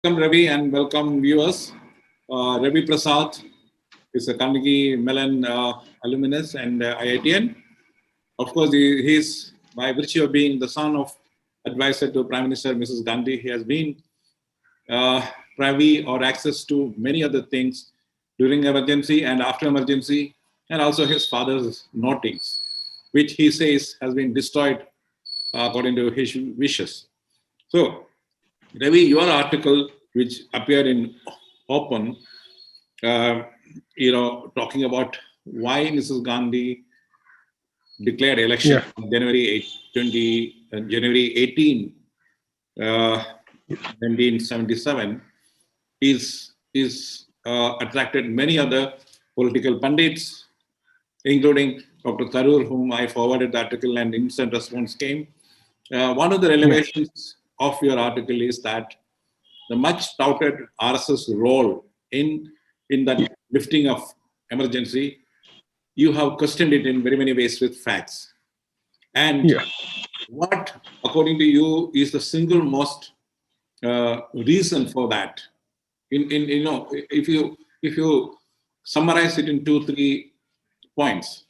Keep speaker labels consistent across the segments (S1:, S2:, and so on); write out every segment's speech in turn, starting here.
S1: Welcome, Ravi, and welcome, viewers. Ravi Prasad is a Carnegie Mellon alumnus and IITian. Of course, he is, by virtue of being the son of advisor to Prime Minister Mrs. Gandhi, he has been privy or access to many other things during emergency and after emergency, and also his father's notings, which he says has been destroyed according to his wishes. So, Ravi, your article, which appeared in Open, talking about why Mrs. Gandhi declared election on January 18, 1977, is attracted many other political pundits, including Dr. Tharoor, whom I forwarded the article, and instant response came. One of the revelations of your article is that the much touted RSS role in that lifting of emergency, you have questioned it in very many ways with facts. And what, according to you, is the single most reason for that? If you summarize it in 2-3 points,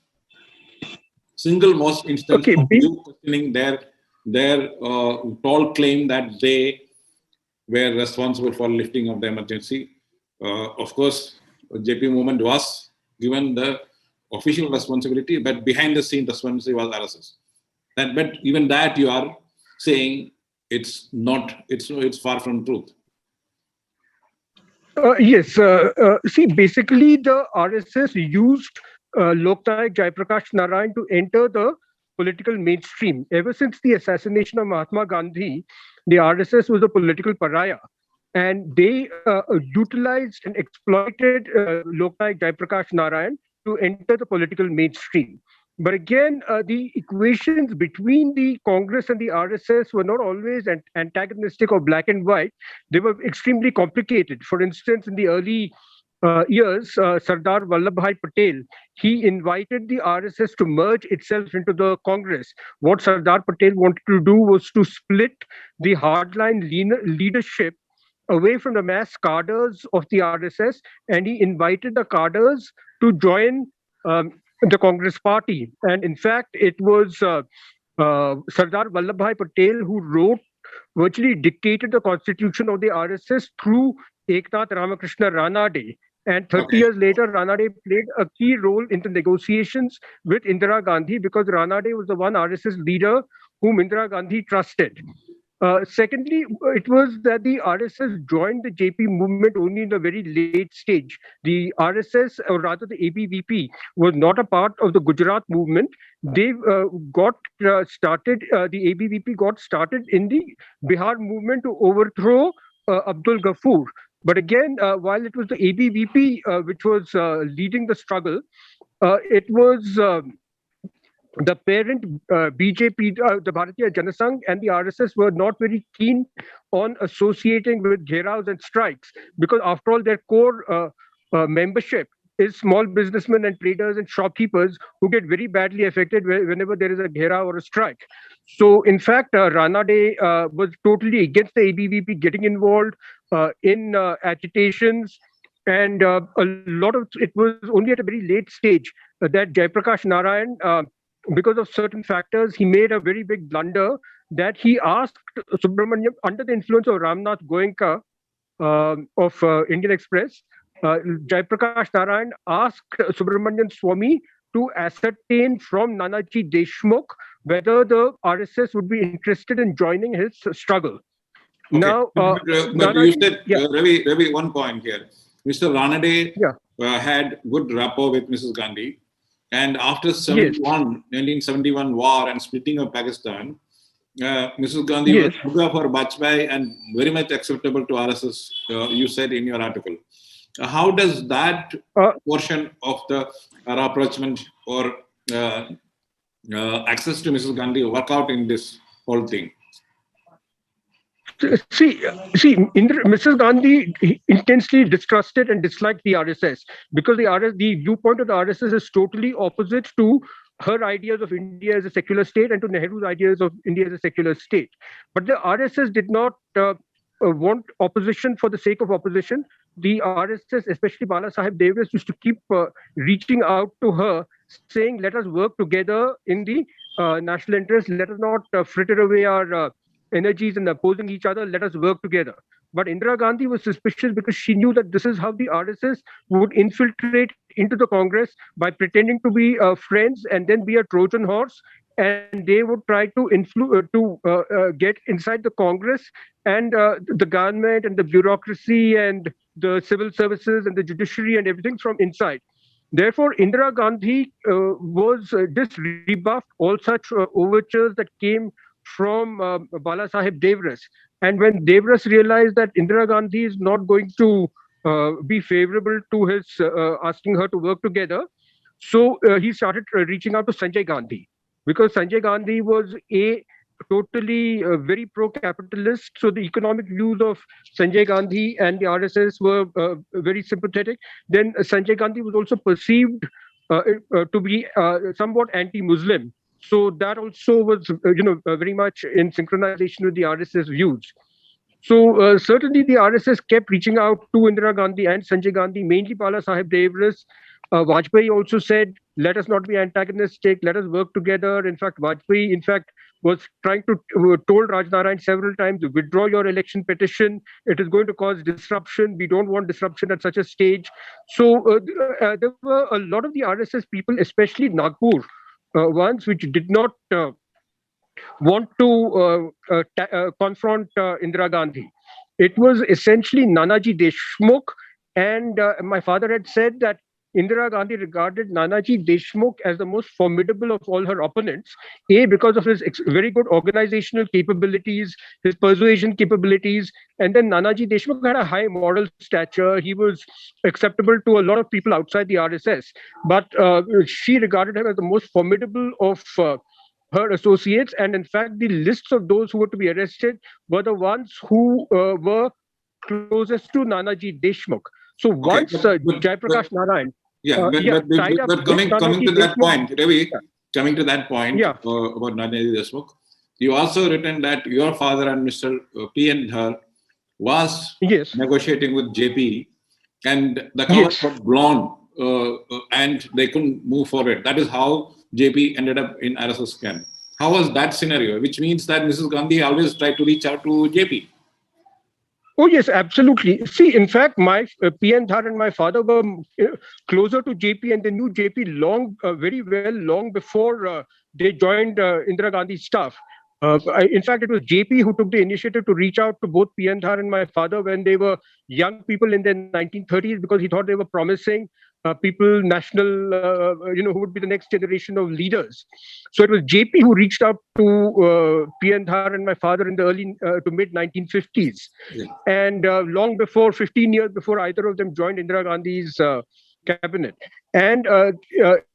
S1: single most instance of you questioning their tall claim that they were responsible for lifting of the emergency. Of course, JP movement was given the official responsibility, but behind the scene responsibility was RSS. But even that you are saying it's not. It's far from truth.
S2: Yes. See, basically, the RSS used Loknayak Jayaprakash Narayan to enter the political mainstream. Ever since the assassination of Mahatma Gandhi, the RSS was a political pariah, and they utilized and exploited Loknayak Jayaprakash Narayan to enter the political mainstream. But again, the equations between the Congress and the RSS were not always antagonistic or black and white. They were extremely complicated. For instance, in the early years, Sardar Vallabhbhai Patel, he invited the RSS to merge itself into the Congress. What Sardar Patel wanted to do was to split the hardline leadership away from the mass cadres of the RSS, and he invited the cadres to join the Congress party. And in fact, it was Sardar Vallabhbhai Patel who virtually dictated the constitution of the RSS through Eknath Ramakrishna Ranade. And 30 years later, Ranade played a key role in the negotiations with Indira Gandhi, because Ranade was the one RSS leader whom Indira Gandhi trusted. Secondly, it was that the RSS joined the JP movement only in the very late stage. The RSS, or rather the ABVP, was not a part of the Gujarat movement. They got started, the ABVP got started in the Bihar movement to overthrow Abdul Ghaffur. But again, while it was the ABVP which was leading the struggle, it was the parent BJP, the Bharatiya Janasangh, and the RSS were not very keen on associating with gheraos and strikes, because after all, their core membership is small businessmen and traders and shopkeepers who get very badly affected whenever there is a ghera or a strike. So, in fact, Ranade was totally against the ABVP getting involved in agitations. And a lot of it was only at a very late stage that Jayaprakash Narayan, because of certain factors, he made a very big blunder that he asked Subramaniam, under the influence of Ramnath Goenka of Indian Express, Jayaprakash Narayan asked Subramanian Swamy to ascertain from Nanaji Deshmukh whether the RSS would be interested in joining his struggle.
S1: Okay. Now, but you said, Ravi, one point here. Mr. Ranade had good rapport with Mrs. Gandhi. And after 1971 war and splitting of Pakistan, Mrs. Gandhi was Buddha for Bajpayee and very much acceptable to RSS, you said in your article. How does that portion of the rapprochement or access to Mrs. Gandhi work out in this whole thing?
S2: See, Mrs. Gandhi intensely distrusted and disliked the RSS, because the viewpoint of the RSS is totally opposite to her ideas of India as a secular state and to Nehru's ideas of India as a secular state. But the RSS did not want opposition for the sake of opposition. The RSS, especially Bala Sahib Devras, used to keep reaching out to her, saying, "Let us work together in the national interest. Let us not fritter away our energies in opposing each other. Let us work together." But Indira Gandhi was suspicious because she knew that this is how the RSS would infiltrate into the Congress by pretending to be friends and then be a Trojan horse, and they would try to get inside the Congress and the government and the bureaucracy and the civil services and the judiciary and everything from inside. Therefore, Indira Gandhi was just rebuffed all such overtures that came from Bala Sahib Devras. And when Devras realized that Indira Gandhi is not going to be favorable to his asking her to work together, so he started reaching out to Sanjay Gandhi, because Sanjay Gandhi was a totally very pro-capitalist. So the economic views of Sanjay Gandhi and the RSS were very sympathetic. Then Sanjay Gandhi was also perceived to be somewhat anti-Muslim. So that also was, very much in synchronization with the RSS views. So certainly the RSS kept reaching out to Indira Gandhi and Sanjay Gandhi, mainly Bala Sahib Devras. Vajpayee also said, "Let us not be antagonistic. Let us work together." In fact, Vajpayee, was trying to told Raj Narayan several times, "Withdraw your election petition. It is going to cause disruption. We don't want disruption at such a stage." So there were a lot of the RSS people, especially Nagpur ones, which did not want to confront Indira Gandhi. It was essentially Nanaji Deshmukh, and my father had said that Indira Gandhi regarded Nanaji Deshmukh as the most formidable of all her opponents, A, because of his very good organizational capabilities, his persuasion capabilities, and then Nanaji Deshmukh had a high moral stature. He was acceptable to a lot of people outside the RSS, but she regarded him as the most formidable of her associates. And in fact, the lists of those who were to be arrested were the ones who were closest to Nanaji Deshmukh. So
S1: Okay,
S2: once Jaiprakash Narayan,
S1: yeah,
S2: tied up
S1: but
S2: with
S1: coming
S2: Nanaji
S1: to that
S2: Deshmukh,
S1: point, Ravi,
S2: yeah,
S1: coming to that point
S2: yeah,
S1: about Nanaji Deshmukh, you also written that your father and Mr. P. N. Dhar was
S2: yes,
S1: negotiating with JP, and the cover
S2: yes.
S1: got blown, and they couldn't move forward. That is how JP ended up in RSS camp. How was that scenario? Which means that Mrs. Gandhi always tried to reach out to JP.
S2: Oh, yes, absolutely. See, in fact, my PN Dhar and my father were closer to JP, and they knew JP very well, long before they joined Indira Gandhi's staff. In fact, it was JP who took the initiative to reach out to both PN Dhar and my father when they were young people in their 1930s, because he thought they were promising people, national, who would be the next generation of leaders. So it was JP who reached out to PN Dhar and my father in the early to mid 1950s,
S1: Yeah.
S2: and long before, 15 years before either of them joined Indira Gandhi's cabinet. And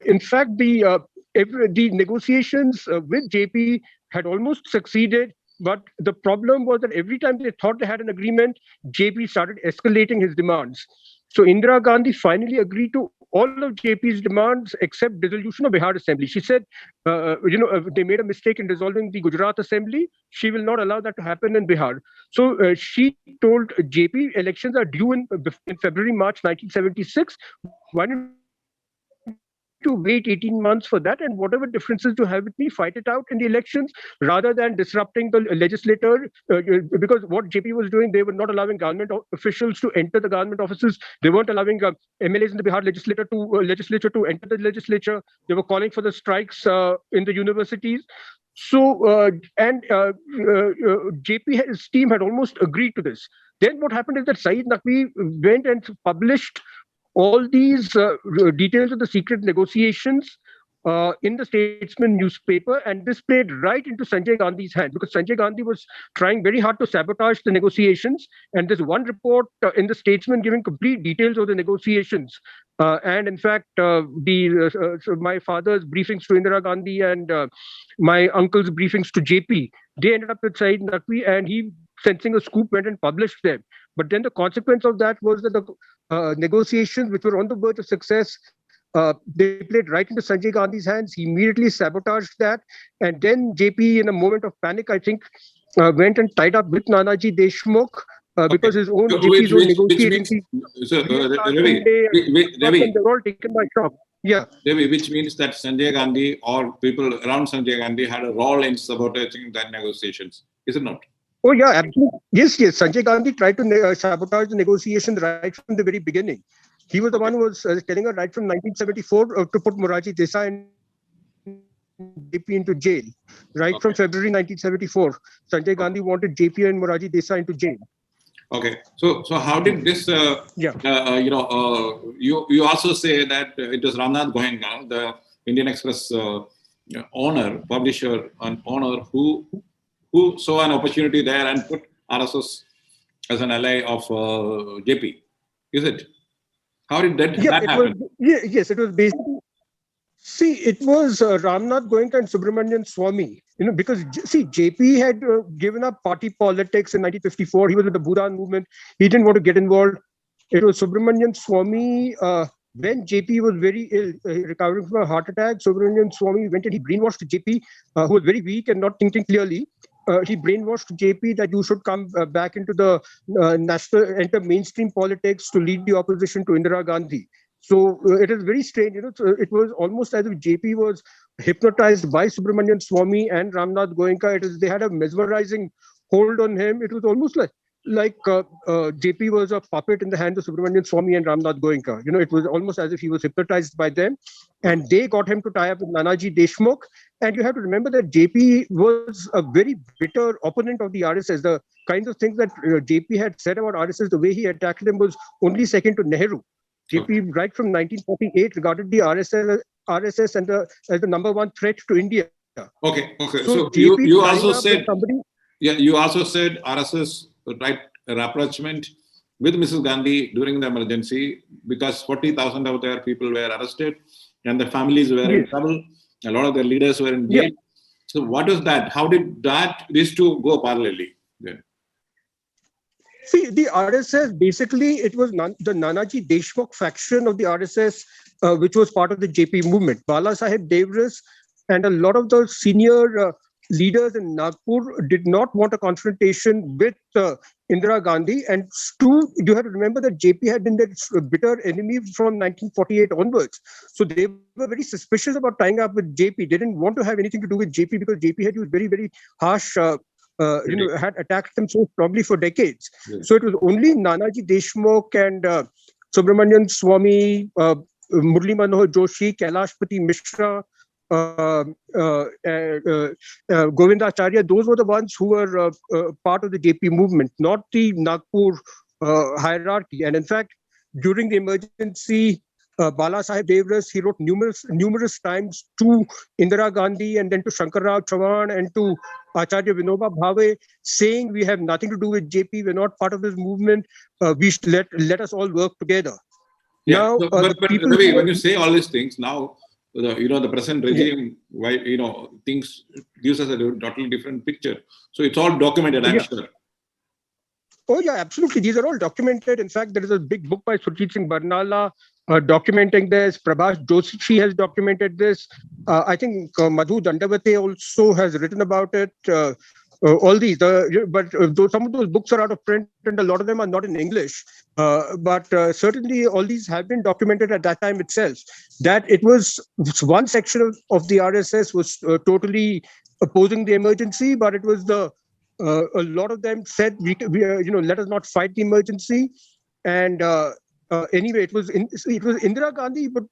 S2: in fact, the negotiations with JP had almost succeeded. But the problem was that every time they thought they had an agreement, JP started escalating his demands. So Indira Gandhi finally agreed to all of JP's demands except dissolution of Bihar Assembly. She said, they made a mistake in dissolving the Gujarat Assembly. She will not allow that to happen in Bihar. So she told JP, elections are due in February, March 1976. Why don't you wait 18 months for that? And whatever differences you have with me, fight it out in the elections rather than disrupting the legislator. Because what JP was doing, they were not allowing government officials to enter the government offices. They weren't allowing MLAs in the Bihar legislature to enter the legislature. They were calling for the strikes in the universities. So, JP's team had almost agreed to this. Then what happened is that Saeed Naqvi went and published all these details of the secret negotiations in the Statesman newspaper, and this played right into Sanjay Gandhi's hands, because Sanjay Gandhi was trying very hard to sabotage the negotiations. And this one report in the Statesman giving complete details of the negotiations. And in fact, so my father's briefings to Indira Gandhi and my uncle's briefings to JP, they ended up with Saeed Naqvi, and he, sensing a scoop, went and published them. But then the consequence of that was that the negotiations, which were on the verge of success, they played right into Sanjay Gandhi's hands. He immediately sabotaged that. And then JP, in a moment of panic, I think, went and tied up with Nanaji Deshmukh because his own JP's own negotiating team.
S1: So, Ravi,
S2: they're all taken by shock. Yeah.
S1: Ravi, which means that Sanjay Gandhi or people around Sanjay Gandhi had a role in sabotaging that negotiations, is it not?
S2: Oh, yeah, absolutely. Yes. Sanjay Gandhi tried to sabotage the negotiations right from the very beginning. He was the one who was telling her right from 1974 to put Morarji Desai and JP into jail. Right from February 1974, Sanjay Gandhi wanted JP and Morarji Desai into jail.
S1: Okay, so how did this? You also say that it was Ramnath Goenka, the Indian Express publisher, and owner who saw an opportunity there and put RSS as an ally of JP. Is it? How did that happen?
S2: Yes, it was basically. See, it was Ramnath Goenka and Subramanian Swamy, because JP had given up party politics in 1954. He was with the Bhutan movement. He didn't want to get involved. It was Subramanian Swamy, when JP was very ill, recovering from a heart attack. Subramanian Swamy went and he brainwashed JP, who was very weak and not thinking clearly. He brainwashed JP that you should come back into the enter mainstream politics to lead the opposition to Indira Gandhi. So it is very strange, So it was almost as if JP was hypnotized by Subramanian Swamy and Ramnath Goenka. They had a mesmerizing hold on him. It was almost like JP was a puppet in the hands of Subramanian Swamy and Ramnath Goenka. It was almost as if he was hypnotized by them, and they got him to tie up with Nanaji Deshmukh. And you have to remember that JP was a very bitter opponent of the RSS. The kinds of things that JP had said about RSS, the way he attacked them was only second to Nehru. JP, right from 1948, regarded the RSS as the number one threat to India.
S1: Okay. So you also said you also said RSS right rapprochement with Mrs. Gandhi during the emergency because 40,000 of their people were arrested and the families were in trouble. A lot of their leaders were in jail. Yeah. So what was that? How did these two go parallelly? Yeah.
S2: See, the RSS, basically, it was the Nanaji Deshmukh faction of the RSS, which was part of the JP movement. Bala Saheb Devras and a lot of the senior leaders in Nagpur did not want a confrontation with Indira Gandhi. And two, you have to remember that JP had been their bitter enemy from 1948 onwards. So they were very suspicious about tying up with JP. They didn't want to have anything to do with JP because JP had used very, very harsh had attacked them so strongly for decades. Yes. So it was only Nanaji Deshmukh and Subramanian Swamy, Murli Manohar Joshi, Kailashpati Mishra, Govindacharya, those were the ones who were part of the JP movement, not the Nagpur hierarchy. And in fact, during the emergency, Bala Saheb Devras, he wrote numerous times to Indira Gandhi and then to Shankarrao Chavan and to Acharya Vinoba Bhave, saying we have nothing to do with JP, we're not part of this movement, we should let us all work together.
S1: Yeah, now, but Ravi, when you say all these things, now the present regime, things gives us a totally different picture. So it's all documented, I'm sure.
S2: Oh, yeah, absolutely. These are all documented. In fact, there is a big book by Surjit Singh Barnala documenting this. Prabhas Joshi has documented this. I think Madhu Dandavate also has written about it. All these, but some of those books are out of print and a lot of them are not in English. But certainly all these have been documented at that time itself. That it was one section of the RSS was totally opposing the emergency, but it was a lot of them said, let us not fight the emergency. And anyway, it was Indira Gandhi, but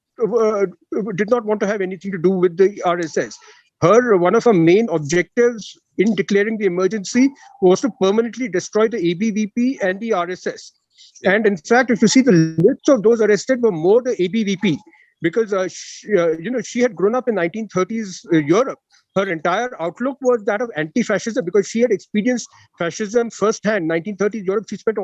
S2: did not want to have anything to do with the RSS. One of her main objectives in declaring the emergency was to permanently destroy the ABVP and the RSS. Yeah. And in fact, if you see the lists of those arrested were more the ABVP, because she had grown up in 1930s Europe. Her entire outlook was that of anti-fascism because she had experienced fascism firsthand. 1930s Europe, she spent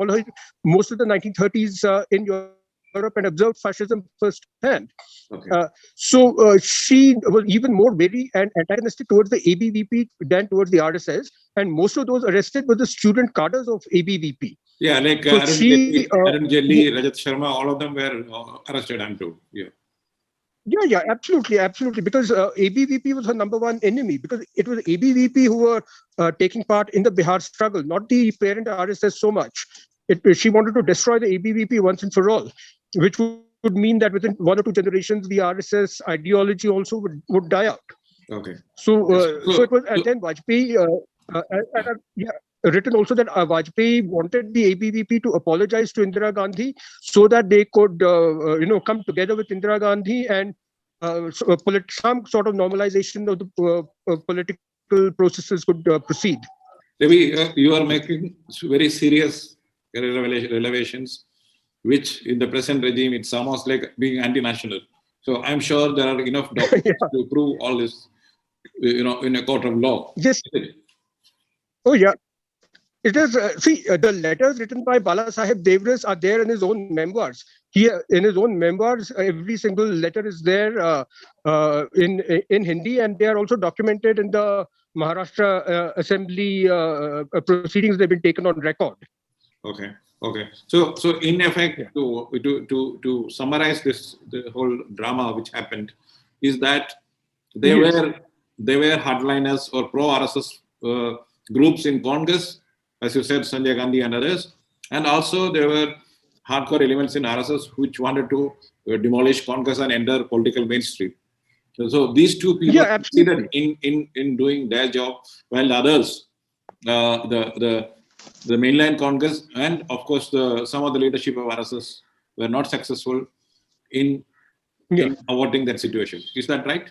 S2: most of the 1930s in Europe and observed fascism firsthand. Okay. So she was even more wary and antagonistic towards the ABVP than towards the RSS. And most of those arrested were the student cadres of ABVP.
S1: Yeah, like Arun Jaitley, Rajat Sharma, all of them were arrested, I'm told. Yeah.
S2: Yeah, absolutely. Because ABVP was her number one enemy, because it was ABVP who were taking part in the Bihar struggle, not the parent RSS so much. She wanted to destroy the ABVP once and for all, which would mean that within one or two generations, the RSS ideology also would die out.
S1: Okay.
S2: So it
S1: So,
S2: was, and then Vajpayee, yeah, written also that Vajpayee wanted the ABVP to apologize to Indira Gandhi so that they could, come together with Indira Gandhi and some sort of normalization of the political processes could proceed.
S1: Ravi, you are making very serious revelations, which in the present regime, it's almost like being anti-national. So I'm sure there are enough documents
S2: Yeah.
S1: to prove all this, in a court of law.
S2: Yes. Oh, yeah. It is. See, the letters written by Bala Saheb Devras are there in his own memoirs. In his own memoirs, every single letter is there in Hindi, and they are also documented in the Maharashtra Assembly proceedings. They've been taken on record.
S1: Okay. Okay. So in effect,
S2: Yeah.
S1: to summarize this, the whole drama which happened, is that they
S2: Yes.
S1: were they were hardliners or pro RSS groups in Congress, as you said, Sanjay Gandhi and others, and also there were hardcore elements in RSS which wanted to demolish Congress and enter political mainstream. So these two
S2: Yeah,
S1: people succeeded
S2: absolutely.
S1: in doing their job, while the others, the mainline Congress, and of course some of the leadership of RSS were not successful in
S2: Yeah.
S1: averting that situation. Is that right?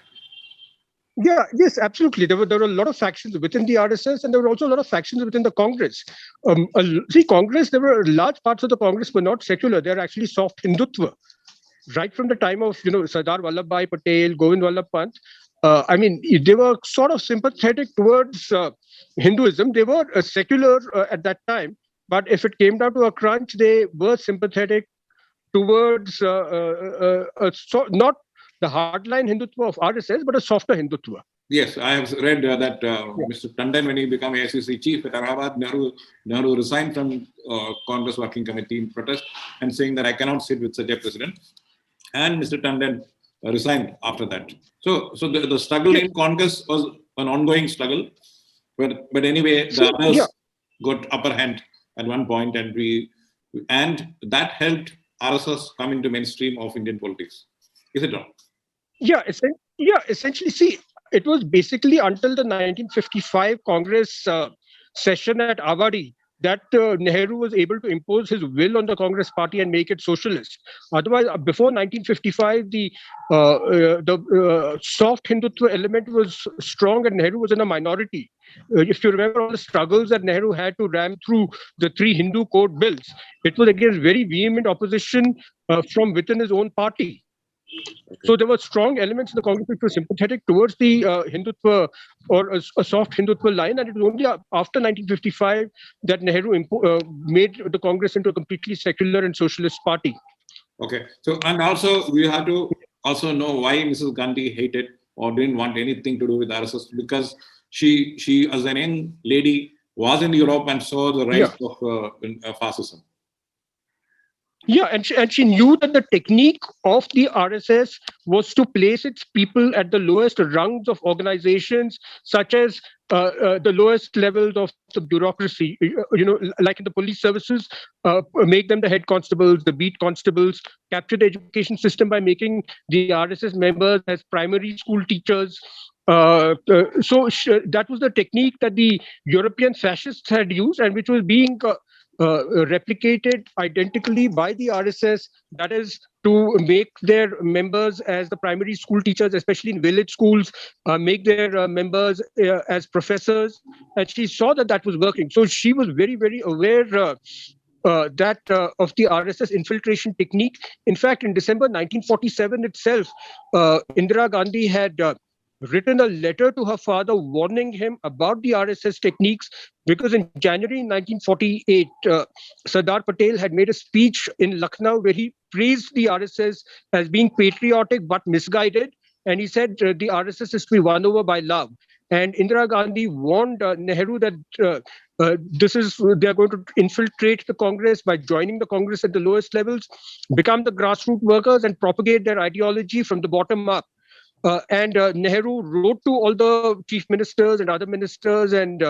S2: Yeah, yes, absolutely. There were a lot of factions within the RSS, and there were also a lot of factions within the Congress. See, Congress, there were large parts of the Congress were not secular; they're actually soft Hindutva. Right from the time of Sardar Vallabhbhai Patel, Govind Vallabh Pant. I mean, they were sort of sympathetic towards Hinduism. They were secular at that time, but if it came down to a crunch, they were sympathetic towards not the hardline Hindutva of RSS, but a softer Hindutva.
S1: Yes, I have read that
S2: Yeah.
S1: Mr. Tandon, when he became AICC chief at Allahabad, Nehru resigned from Congress Working Committee in protest and saying that I cannot sit with such a president. And Mr. Tandon resigned after that. So the struggle
S2: Yes.
S1: in Congress was an ongoing struggle, but anyway, the
S2: See, yeah,
S1: others got upper hand at one point, and that helped RSS come into mainstream of Indian politics. Is it wrong?
S2: essentially, see, it was basically until the 1955 Congress session at Avadi that Nehru was able to impose his will on the Congress party and make it socialist. Otherwise, before 1955, the soft Hindutva element was strong, and Nehru was in a minority. If you remember all the struggles that Nehru had to ram through the three Hindu code bills, it was against very vehement opposition from within his own party.
S1: Okay.
S2: So there were strong elements in the Congress which were sympathetic towards the Hindutva or a soft Hindutva line, and it was only after 1955 that Nehru made the Congress into a completely secular and socialist party.
S1: Okay. So, and also we have to also know why Mrs. Gandhi hated or didn't want anything to do with RSS, because she as an young lady was in Europe and saw the rise
S2: Yeah.
S1: of fascism.
S2: Yeah, and she knew that the technique of the RSS was to place its people at the lowest rungs of organizations, such as the lowest levels of the bureaucracy. Like in the police services, make them the head constables, the beat constables, capture the education system by making the RSS members as primary school teachers. That was the technique that the European fascists had used, and which was being replicated identically by the RSS. That is to make their members as the primary school teachers, especially in village schools, make their members as professors. And she saw that that was working. So she was very, very aware that of the RSS infiltration technique. In fact, in December 1947 itself, Indira Gandhi had written a letter to her father warning him about the RSS techniques, because in January 1948, Sardar Patel had made a speech in Lucknow where he praised the RSS as being patriotic but misguided. And he said the RSS is to be won over by love. And Indira Gandhi warned Nehru that they are going to infiltrate the Congress by joining the Congress at the lowest levels, become the grassroots workers, and propagate their ideology from the bottom up. And Nehru wrote to all the chief ministers and other ministers and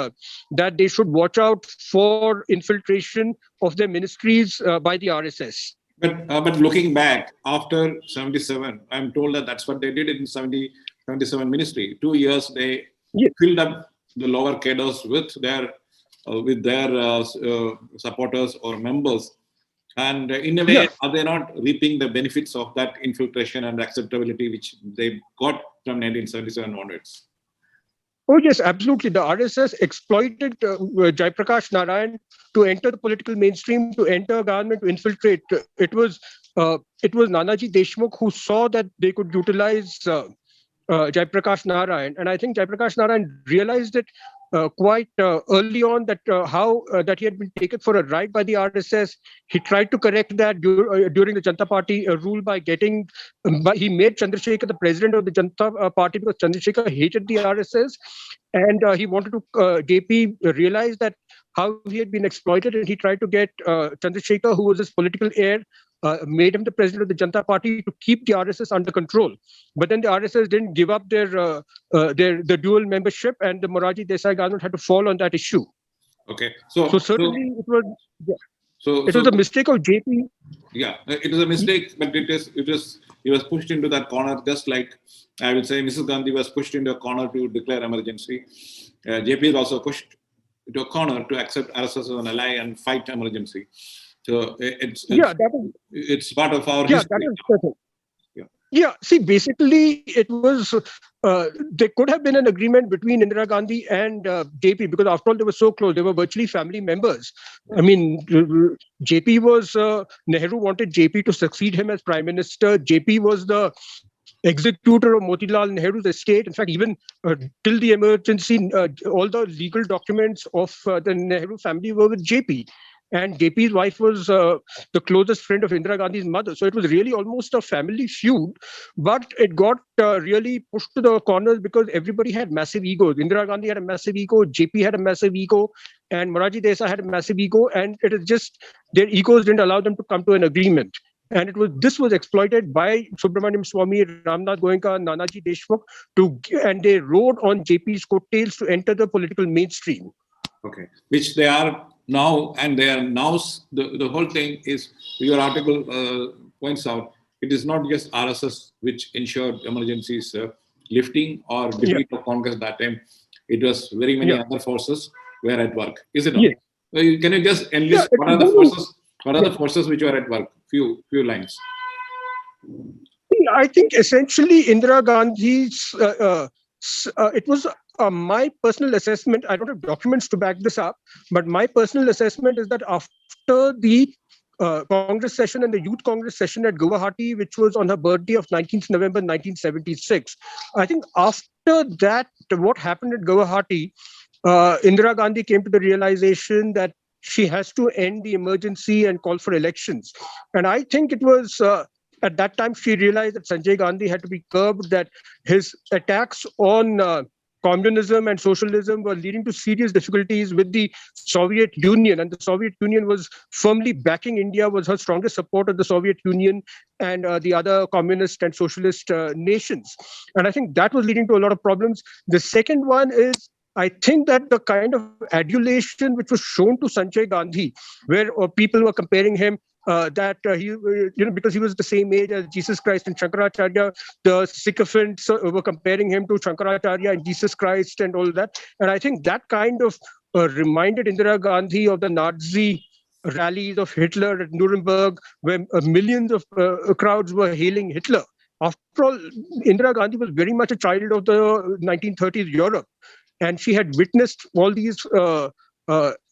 S2: that they should watch out for infiltration of their ministries by the RSS.
S1: But looking back after 77, I'm told that that's what they did in 77 ministry. 2 years they filled up the lower cadres with their supporters or members. And in a way, are they not reaping the benefits of that infiltration and acceptability which they got from 1977 onwards?
S2: Oh, yes, absolutely. The RSS exploited Jaiprakash Narayan to enter the political mainstream, to enter government, to infiltrate. It was Nanaji Deshmukh who saw that they could utilize Jaiprakash Narayan. And I think Jaiprakash Narayan realized it quite early on that he had been taken for a ride by the RSS. He tried to correct that during the Janata Party rule by he made Chandrasekhar the president of the Janata Party because Chandrasekhar hated the RSS, and he wanted to. JP realized that how he had been exploited, and he tried to get Chandrasekhar, who was his political heir, made him the president of the Janata Party to keep the RSS under control. But then the RSS didn't give up their dual membership, and the Morarji Desai government had to fall on that issue.
S1: Okay,
S2: so certainly it was. Yeah. It was a mistake of JP.
S1: Yeah, it was a mistake, but he was pushed into that corner, just like I would say Mrs. Gandhi was pushed into a corner to declare emergency. JP is also pushed into a corner to accept RSS as an ally and fight emergency. So it's part of our history.
S2: That is certain. Yeah, see, basically, it was, there could have been an agreement between Indira Gandhi and JP because after all, they were so close. They were virtually family members. I mean, JP was, Nehru wanted JP to succeed him as prime minister. JP was the executor of Motilal Nehru's estate. In fact, even till the emergency, all the legal documents of the Nehru family were with JP. And JP's wife was the closest friend of Indira Gandhi's mother. So it was really almost a family feud. But it got really pushed to the corners because everybody had massive egos. Indira Gandhi had a massive ego, JP had a massive ego, and Morarji Desai had a massive ego. And it is just their egos didn't allow them to come to an agreement. And this was exploited by Subramaniam Swamy, Ramnath Goenka, Nanaji Deshmukh, and they rode on JP's coattails to enter the political mainstream.
S1: Okay, which they are now, and they are now. The whole thing is, your article points out, it is not just RSS which ensured emergencies lifting or defeat of Congress that time. It was very many other forces were at work. Is it not? Yes. Can you just enlist what are the forces? What are the forces which were at work? Few lines.
S2: I think essentially Indira Gandhi's. It was my personal assessment. I don't have documents to back this up, but my personal assessment is that after the Congress session and the Youth Congress session at Guwahati, which was on her birthday of 19th November 1976, I think after that, what happened at Guwahati, Indira Gandhi came to the realization that she has to end the emergency and call for elections. And I think it was at that time she realized that Sanjay Gandhi had to be curbed, that his attacks on communism and socialism were leading to serious difficulties with the Soviet Union. And the Soviet Union was firmly backing India, was her strongest support of the Soviet Union and the other communist and socialist nations. And I think that was leading to a lot of problems. The second one is, I think that the kind of adulation which was shown to Sanjay Gandhi, where people were comparing him, because he was the same age as Jesus Christ and Shankaracharya, the sycophants were comparing him to Shankaracharya and Jesus Christ and all that. And I think that kind of reminded Indira Gandhi of the Nazi rallies of Hitler at Nuremberg, where millions of crowds were hailing Hitler. After all, Indira Gandhi was very much a child of the 1930s Europe. And she had witnessed all these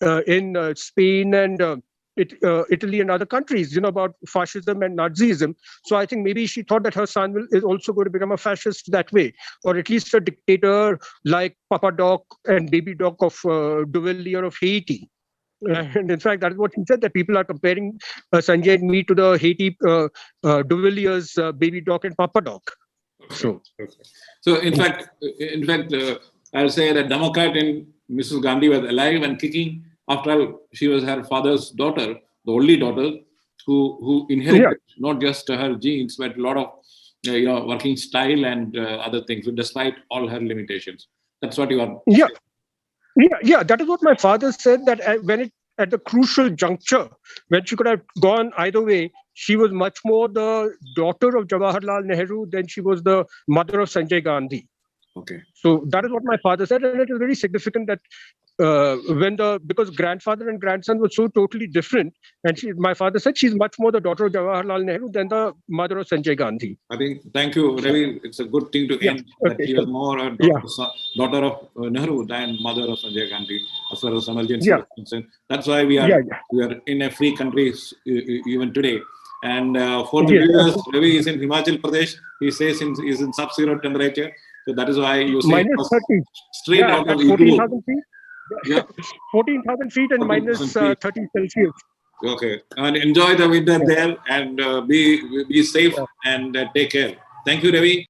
S2: in Spain and Italy and other countries, about fascism and Nazism. So I think maybe she thought that her son is also going to become a fascist that way, or at least a dictator like Papa Doc and Baby Doc of Duvalier of Haiti. And in fact, that is what he said, that people are comparing Sanjay and me to the Haiti Duvaliers, Baby Doc and Papa Doc.
S1: So in fact, I'll say that Democrat in Mrs. Gandhi was alive and kicking. After all, she was her father's daughter, the only daughter, who inherited not just her genes, but a lot of working style and other things, despite all her limitations. That's what you are saying.
S2: Yeah. That is what my father said. That at the crucial juncture, when she could have gone either way, she was much more the daughter of Jawaharlal Nehru than she was the mother of Sanjay Gandhi.
S1: Okay.
S2: So that is what my father said, and it is very significant that because grandfather and grandson were so totally different, and my father said she's much more the daughter of Jawaharlal Nehru than the mother of Sanjay Gandhi.
S1: I think, thank you, Ravi. It's a good thing to end that
S2: Okay,
S1: he was more a daughter of Nehru than mother of Sanjay Gandhi, as far as emergency is concerned. That's why we are in a free country even today. And for the viewers, Ravi is in Himachal Pradesh. He says he's in sub-zero temperature. So that is why you say
S2: minus 30.
S1: Straight out of
S2: 14,000 feet.
S1: Yeah.
S2: 14,000 feet and minus 30 Celsius.
S1: Okay. And enjoy the winter there, and be safe and take care. Thank you, Ravi.